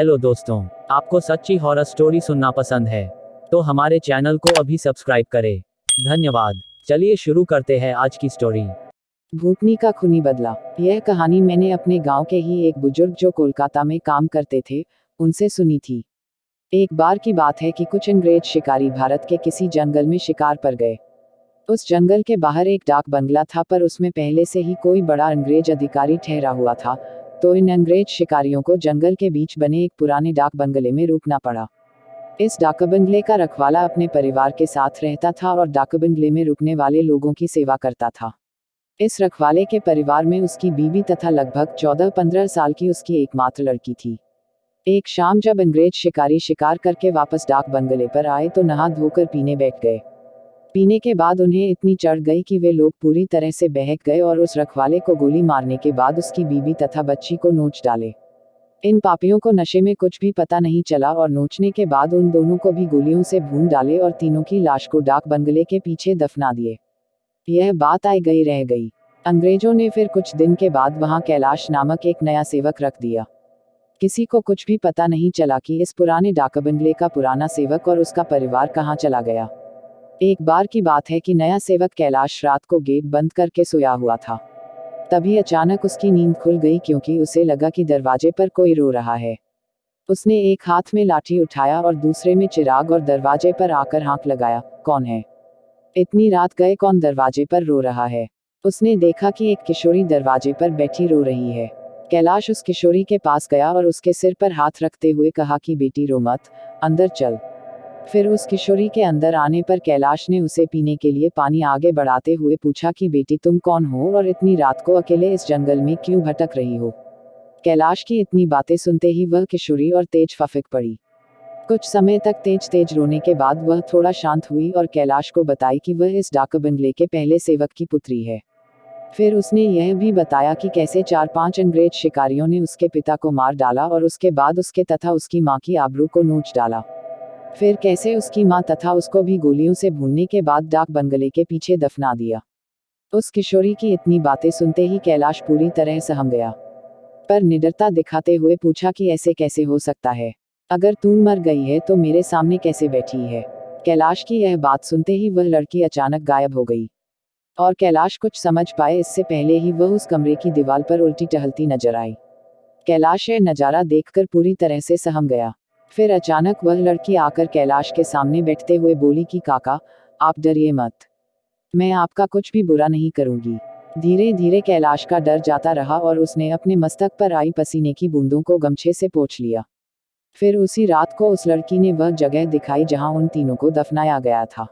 Hello दोस्तों, आपको सच्ची हॉरर स्टोरी सुनना पसंद है तो हमारे चैनल को अभी सब्सक्राइब करें। धन्यवाद। चलिए शुरू करते हैं आज की स्टोरी। भूतनी का खूनी बदला। यह कहानी मैंने अपने गांव के ही एक बुजुर्ग जो कोलकाता में काम करते थे उनसे सुनी थी। एक बार की बात है कि कुछ अंग्रेज शिकारी भारत के किसी जंगल में शिकार पर गए। उस जंगल के बाहर एक डाक बंगला था, पर उसमें पहले से ही कोई बड़ा अंग्रेज अधिकारी ठहरा हुआ था, तो इन अंग्रेज शिकारियों को जंगल के बीच बने एक पुराने डाक बंगले में रुकना पड़ा। इस डाक बंगले का रखवाला अपने परिवार के साथ रहता था और डाक बंगले में रुकने वाले लोगों की सेवा करता था। इस रखवाले के परिवार में उसकी बीवी तथा लगभग 14-15 साल की उसकी एकमात्र लड़की थी। एक शाम जब अंग्रेज शिकारी शिकार करके वापस डाक बंगले पर आए तो नहा धोकर पीने बैठ गए। पीने के बाद उन्हें इतनी चढ़ गई कि वे लोग पूरी तरह से बहक गए और उस रखवाले को गोली मारने के बाद उसकी बीवी तथा बच्ची को नोच डाले। इन पापियों को नशे में कुछ भी पता नहीं चला और नोचने के बाद उन दोनों को भी गोलियों से भून डाले और तीनों की लाश को डाक बंगले के पीछे दफना दिए। यह बात आई गई रह गई। अंग्रेजों ने फिर कुछ दिन के बाद वहां कैलाश नामक एक नया सेवक रख दिया। किसी को कुछ भी पता नहीं चला कि इस पुराने डाक बंगले का पुराना सेवक और उसका परिवार कहाँ चला गया। एक बार की बात है कि नया सेवक कैलाश रात को गेट बंद करके सोया हुआ था। तभी अचानक उसकी नींद खुल गई, क्योंकि उसे लगा कि दरवाजे पर कोई रो रहा है। उसने एक हाथ में लाठी उठाया और दूसरे में चिराग और दरवाजे पर आकर हाथ लगाया, कौन है? इतनी रात गए कौन दरवाजे पर रो रहा है? उसने देखा कि एक किशोरी दरवाजे पर बैठी रो रही है। कैलाश उस किशोरी के पास गया और उसके सिर पर हाथ रखते हुए कहा कि बेटी रो मत, अंदर चल। फिर उस किशोरी के अंदर आने पर कैलाश ने उसे पीने के लिए पानी आगे बढ़ाते हुए पूछा कि बेटी तुम कौन हो और इतनी रात को अकेले इस जंगल में क्यों भटक रही हो? कैलाश की इतनी बातें सुनते ही वह किशोरी और तेज फफक पड़ी। कुछ समय तक तेज तेज रोने के बाद वह थोड़ा शांत हुई और कैलाश को बताई कि वह इस डाक बंगले के पहले सेवक की पुत्री है। फिर उसने यह भी बताया कि कैसे 4-5 अंग्रेज शिकारियों ने उसके पिता को मार डाला और उसके बाद उसके तथा उसकी मां की आबरू को नोच डाला। फिर कैसे उसकी मां तथा उसको भी गोलियों से भूनने के बाद डाक बंगले के पीछे दफना दिया। उस किशोरी की इतनी बातें सुनते ही कैलाश पूरी तरह सहम गया, पर निडरता दिखाते हुए पूछा कि ऐसे कैसे हो सकता है? अगर तू मर गई है तो मेरे सामने कैसे बैठी है? कैलाश की यह बात सुनते ही वह लड़की अचानक गायब हो गई, और कैलाश कुछ समझ पाए इससे पहले ही वह उस कमरे की दीवार पर उल्टी टहलती नजर आई। कैलाश यह नजारा देखकर पूरी तरह से सहम गया। फिर अचानक वह लड़की आकर कैलाश के सामने बैठते हुए बोली कि काका, आप डरिए मत, मैं आपका कुछ भी बुरा नहीं करूंगी। धीरे धीरे कैलाश का डर जाता रहा और उसने अपने मस्तक पर आई पसीने की बूंदों को गमछे से पोंछ लिया। फिर उसी रात को उस लड़की ने वह जगह दिखाई जहां उन तीनों को दफनाया गया था।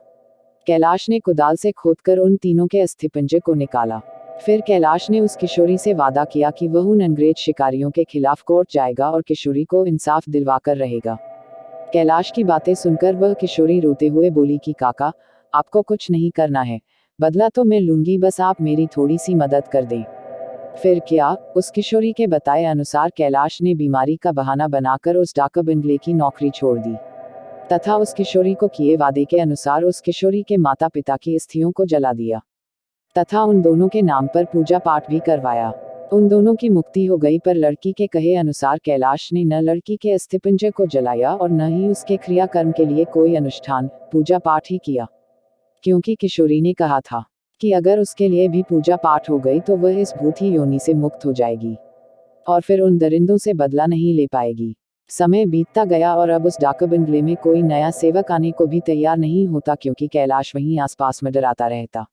कैलाश ने कुदाल से खोदकर उन तीनों के अस्थिपंजर को निकाला। फिर कैलाश ने उस किशोरी से वादा किया कि वह उन अंग्रेज शिकारियों के खिलाफ कोर्ट जाएगा और किशोरी को इंसाफ दिलवाकर रहेगा। कैलाश की बातें सुनकर वह किशोरी रोते हुए बोली कि काका, आपको कुछ नहीं करना है, बदला तो मैं लूंगी, बस आप मेरी थोड़ी सी मदद कर दें। फिर क्या? उस किशोरी के बताए अनुसार कैलाश ने बीमारी का बहाना बनाकर उस डाक बंगले की नौकरी छोड़ दी, तथा उस किशोरी को किए वादे के अनुसार उस किशोरी के माता पिता की अस्थियों को जला दिया, तथा उन दोनों के नाम पर पूजा पाठ भी करवाया। उन दोनों की मुक्ति हो गई, पर लड़की के कहे अनुसार कैलाश ने न लड़की के अस्थिपंजर को जलाया और न ही उसके क्रियाकर्म के लिए कोई अनुष्ठान पूजा पाठ ही किया, क्योंकि किशोरी ने कहा था कि अगर उसके लिए भी पूजा पाठ हो गई तो वह इस भूत योनि से मुक्त हो जाएगी और फिर उन दरिंदों से बदला नहीं ले पाएगी। समय बीतता गया और अब उस डाक बंगले में कोई नया सेवक आने को भी तैयार नहीं होता, क्योंकि कैलाश वहीं आसपास में डराता रहता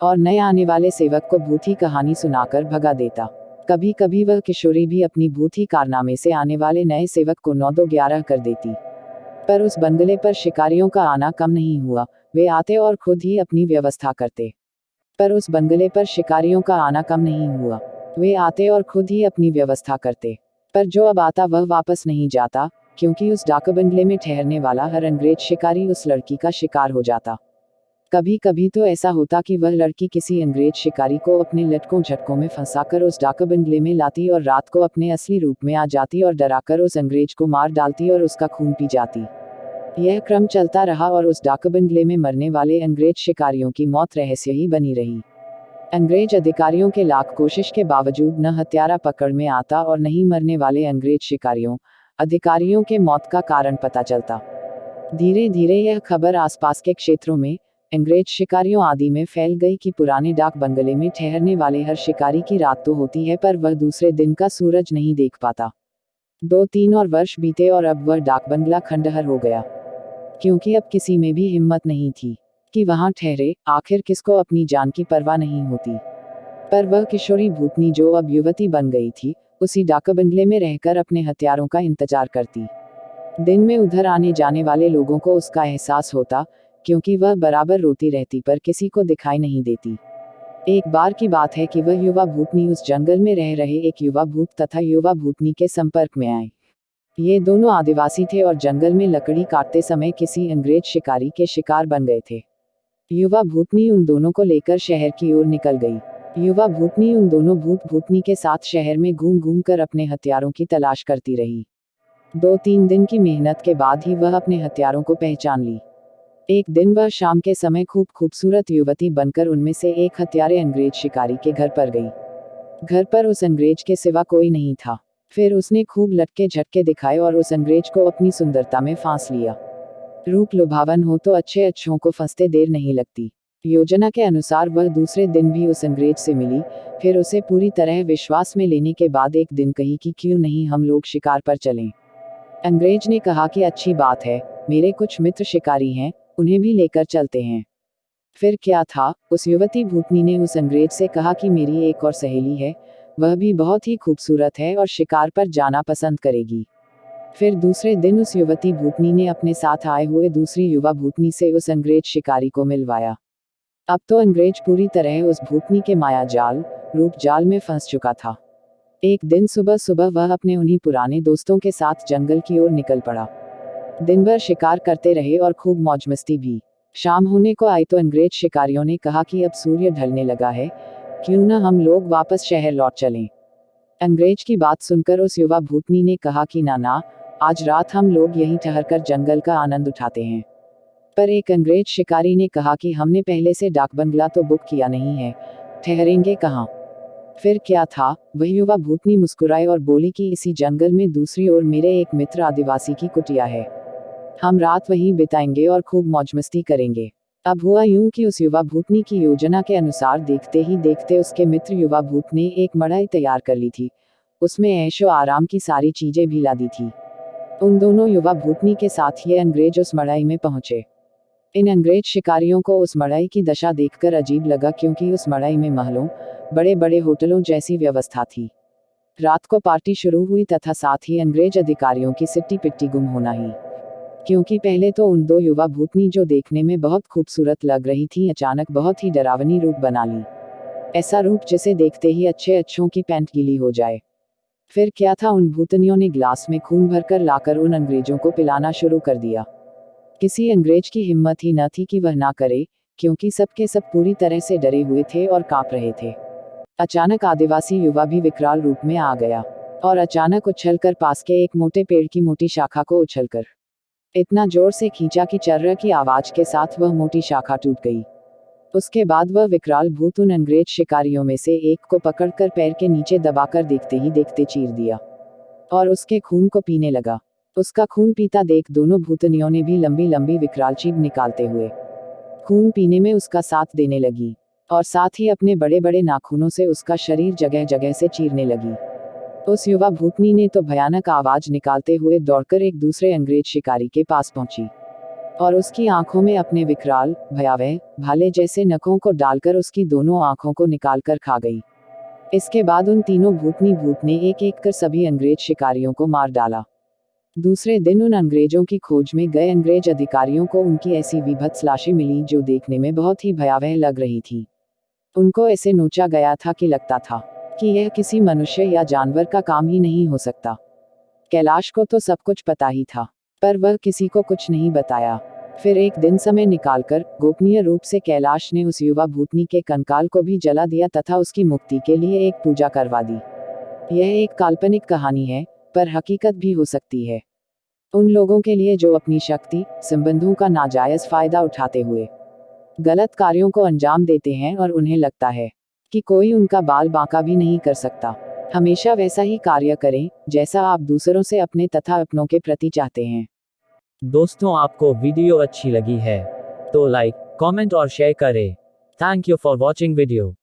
और नए आने वाले सेवक को भूती कहानी सुनाकर भगा देता। कभी कभी वह किशोरी भी अपनी भूती कारनामे से आने वाले नए सेवक को 9-2-11 कर देती। पर उस बंगले पर शिकारियों का आना कम नहीं हुआ, वे आते और खुद ही अपनी व्यवस्था करते। पर उस बंगले पर शिकारियों का आना कम नहीं हुआ, वे आते और खुद ही अपनी व्यवस्था करते। पर जो अब आता वह वापस नहीं जाता, क्योंकि उस डाक बंगले में ठहरने वाला हर अंग्रेज शिकारी उस लड़की का शिकार हो जाता। कभी कभी तो ऐसा होता कि वह लड़की किसी अंग्रेज शिकारी को अपने लटकों झटकों में फंसाकर उस डाक बंगले में लाती और रात को अपने असली रूप में आ जाती और डराकर उस अंग्रेज को मार डालती और उसका खून पी जाती। यह क्रम चलता रहा और उस डाक बंगले में मरने वाले अंग्रेज शिकारियों की मौत रहस्य ही बनी रही। अंग्रेज अधिकारियों के लाख कोशिश के बावजूद न हत्यारा पकड़ में आता और नहीं मरने वाले अंग्रेज शिकारियों अधिकारियों के मौत का कारण पता चलता। धीरे धीरे यह खबर आसपास के क्षेत्रों में, अंग्रेज शिकारियों आदि में फैल गई कि पुराने डाक बंगले में ठहरने वाले हर शिकारी की रात तो होती है पर वह दूसरे दिन का सूरज नहीं देख पाता। 2-3 और वर्ष बीते और अब वह डाक बंगला खंडहर हो गया, क्योंकि अब किसी में भी हिम्मत नहीं थी कि वहां ठहरे। आखिर किसको अपनी जान की परवाह नहीं होती। पर वह किशोरी भूतनी जो अब युवती बन गई थी, उसी डाक बंगले में रहकर अपने हथियारों का इंतजार करती। दिन में उधर आने जाने वाले लोगों को उसका एहसास होता, क्योंकि वह बराबर रोती रहती पर किसी को दिखाई नहीं देती। एक बार की बात है कि वह युवा भूतनी उस जंगल में रह रहे एक युवा भूत तथा युवा भूतनी के संपर्क में आए। ये दोनों आदिवासी थे और जंगल में लकड़ी काटते समय किसी अंग्रेज शिकारी के शिकार बन गए थे। युवा भूतनी उन दोनों को लेकर शहर की ओर निकल गई। युवा भूतनी उन दोनों भूत भूतनी के साथ शहर में घूम घूम कर अपने हथियारों की तलाश करती रही। 2-3 दिन की मेहनत के बाद ही वह अपने हथियारों को पहचान ली। एक दिन वह शाम के समय खूब खूबसूरत युवती बनकर उनमें से एक हत्यारे अंग्रेज शिकारी के घर पर गई। घर पर उस अंग्रेज के सिवा कोई नहीं था। फिर उसने खूब लटके झटके दिखाए और उस अंग्रेज को अपनी सुंदरता में फांस लिया। रूप लुभावन हो तो अच्छे अच्छों को फंसते देर नहीं लगती। योजना के अनुसार वह दूसरे दिन भी उस अंग्रेज से मिली। फिर उसे पूरी तरह विश्वास में लेने के बाद एक दिन कही कि क्यों नहीं हम लोग शिकार पर चलें। अंग्रेज ने कहा कि अच्छी बात है, मेरे कुछ मित्र शिकारी हैं, उन्हें भी लेकर चलते हैं। फिर क्या था, उस युवती भूतनी ने उस अंग्रेज से कहा कि मेरी एक और सहेली है, वह भी बहुत ही खूबसूरत है और शिकार पर जाना पसंद करेगी। फिर दूसरे दिन उस युवती भूतनी ने अपने साथ आए हुए दूसरी युवा भूतनी से उस अंग्रेज शिकारी को मिलवाया। अब तो अंग्रेज पूरी तरह उस भूतनी के माया जाल, रूप जाल में फंस चुका था। एक दिन सुबह सुबह वह अपने उन्हीं पुराने दोस्तों के साथ जंगल की ओर निकल पड़ा। दिन भर शिकार करते रहे और खूब मौज मस्ती भी। शाम होने को आई तो अंग्रेज शिकारियों ने कहा कि अब सूर्य ढलने लगा है, क्यों ना हम लोग वापस शहर लौट चलें। अंग्रेज की बात सुनकर उस युवा भूतनी ने कहा कि ना, आज रात हम लोग यहीं ठहरकर जंगल का आनंद उठाते हैं। पर एक अंग्रेज शिकारी ने कहा कि हमने पहले से डाक बंगला तो बुक किया नहीं है, ठहरेंगे कहाँ। फिर क्या था, वह युवा भूतनी मुस्कुराई और बोली कि इसी जंगल में दूसरी ओर मेरे एक मित्र आदिवासी की कुटिया है, हम रात वहीं बिताएंगे और खूब मौज मस्ती करेंगे। अब हुआ यूं कि उस युवा भूतनी की योजना के अनुसार देखते ही देखते उसके मित्र युवा भूत ने एक मड़ाई तैयार कर ली थी। उसमें ऐशो आराम की सारी चीजें भी ला दी थी। उन दोनों युवा भूतनी के साथ ये अंग्रेज उस मड़ाई में पहुंचे। इन अंग्रेज शिकारियों को उस मड़ाई की दशा देखकर अजीब लगा, क्योंकि उस मड़ाई में महलों, बड़े बड़े होटलों जैसी व्यवस्था थी। रात को पार्टी शुरू हुई तथा साथ ही अंग्रेज अधिकारियों की सिट्टी पिट्टी गुम होना ही। क्योंकि पहले तो उन दो युवा भूतनी जो देखने में बहुत खूबसूरत लग रही थी, अचानक बहुत ही डरावनी रूप बना ली। ऐसा रूप जिसे देखते ही अच्छे अच्छों की पैंट गीली हो जाए। फिर क्या था, उन भूतनियों ने ग्लास में खून भरकर लाकर उन अंग्रेजों को पिलाना शुरू कर दिया। किसी अंग्रेज की हिम्मत ही न थी कि वह ना करे, क्योंकि सबके सब पूरी तरह से डरे हुए थे और कांप रहे थे। अचानक आदिवासी युवा भी विकराल रूप में आ गया और अचानक उछलकर पास के एक मोटे पेड़ की मोटी शाखा को उछलकर इतना जोर से खींचा कि चर्र की आवाज के साथ वह मोटी शाखा टूट गई। उसके बाद वह विकराल भूत उन अंग्रेज शिकारियों में से एक को पकड़कर पैर के नीचे दबाकर देखते ही देखते चीर दिया और उसके खून को पीने लगा। उसका खून पीता देख दोनों भूतनियों ने भी लंबी लंबी विकराल चीख निकालते हुए खून पीने में उसका साथ देने लगी और साथ ही अपने बड़े बड़े नाखूनों से उसका शरीर जगह जगह से चीरने लगी। उस युवा भूतनी ने तो भयानक आवाज निकालते हुए दौड़कर एक दूसरे अंग्रेज शिकारी के पास पहुंची और उसकी आंखों में अपने विकराल, भयावह, भाले जैसे नखों को डालकर उसकी दोनों आंखों को निकालकर खा गई। इसके बाद उन तीनों भूतनी भूत ने एक एक कर सभी अंग्रेज शिकारियों को मार डाला। दूसरे दिन उन अंग्रेजों की खोज में गए अंग्रेज अधिकारियों को उनकी ऐसी विभत्स लाशें मिली जो देखने में बहुत ही भयावह लग रही थी। उनको ऐसे नोचा गया था कि लगता था कि यह किसी मनुष्य या जानवर का काम ही नहीं हो सकता। कैलाश को तो सब कुछ पता ही था, पर वह किसी को कुछ नहीं बताया। फिर एक दिन समय निकालकर गोपनीय रूप से कैलाश ने उस युवा भूतनी के कंकाल को भी जला दिया तथा उसकी मुक्ति के लिए एक पूजा करवा दी। यह एक काल्पनिक कहानी है, पर हकीकत भी हो सकती है। उन लोगों के लिए जो अपनी शक्ति, संबंधों का नाजायज फायदा उठाते हुए गलत कार्यों को अंजाम देते हैं और उन्हें लगता है कि कोई उनका बाल बांका भी नहीं कर सकता। हमेशा वैसा ही कार्य करें जैसा आप दूसरों से अपने तथा अपनों के प्रति चाहते हैं। दोस्तों, आपको वीडियो अच्छी लगी है तो लाइक, कमेंट और शेयर करें। Thank you for watching video.